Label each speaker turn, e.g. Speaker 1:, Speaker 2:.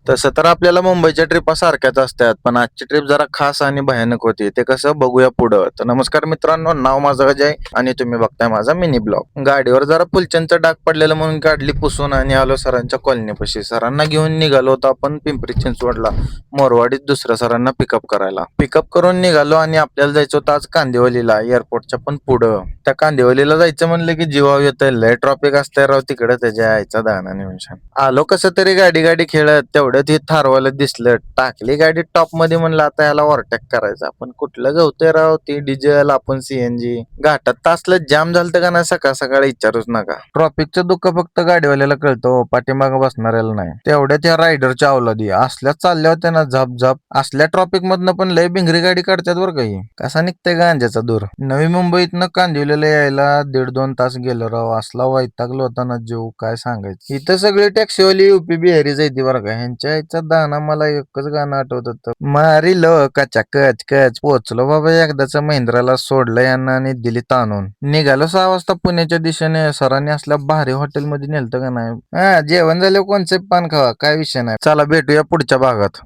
Speaker 1: तसं तर आपल्याला मुंबईच्या ट्रिपा सारख्याच असतात, पण आजची ट्रिप जरा खास आणि भयानक होती. ते कसं बघूया पुढं. तर नमस्कार मित्रांनो, नाव माझं अजय आणि तुम्ही बघताय माझा मिनी ब्लॉग. गाडीवर जरा फुलचंदचं डाग पडलेलं म्हणून काढली पुसून आणि आलो सरांच्या कॉलनीपाशी. सरांना घेऊन निघालो होतो आपण पिंपरी चिंचवडला, मोरवाडीत दुसऱ्या सरांना पिकअप करायला. पिकअप करून निघालो आणि आपल्याला जायचं होतं आज कांदिवलीला, एअरपोर्टच्या पण पुढं. त्या कांदिवलीला जायचं म्हणलं की जीवावर येतंय, लय ट्रॉफिक असतंय राव तिकडे, त्याच्या यायचा दाना निमिषान. आलो कसं तरी गाडी गाडी खेळत, तेवढ्यात हे थारवाला दिसलं. टाकली गाडी टॉप मध्ये, म्हणलं आता याला ओव्हरटेक करायचं. आपण कुठलं गवतोय राव, ती डिझेल आपण सीएनजी. घाटात तासलं जाम झालं का नाही सकाळ सकाळी विचारूच नका. ट्रॉफिकचं दुःख फक्त गाडीवाल्याला कळतो, पाठीमागं बसणाऱ्याला नाही. तेवढ्यात या रायडरच्या अवलादी असल्या चालल्या होत्या ना झप झप. असल्या ट्रॉफिक मधनं पण लय भिंगरी गाडी काढतात बरं काही. कसा निघतंय गांजाचा दूर. नवी मुंबईतनं कांदिवलीला यायला 1.5-2 तास गेलो राव. असला वैतागलो होता ना जीव, काय सांगायचं. इथं सगळी टॅक्सीवाली युपी बिहारी जायती बरं का. ह्यांच्या याचा दाना मला एकच गाणं आठवत होतं, मारी लो कचा कच कच. पोचलो बाबा एकदाच महिंद्राला, सोडलं यांना आणि दिली ताणून. निघालो 6 वाजता पुण्याच्या दिशेने. सरांनी असल्या भारी हॉटेलमध्ये नेलतं का नाही. जेवण झालं कोणचं पान खावा, काय विषय नाही. चला भेटूया पुढच्या भागात.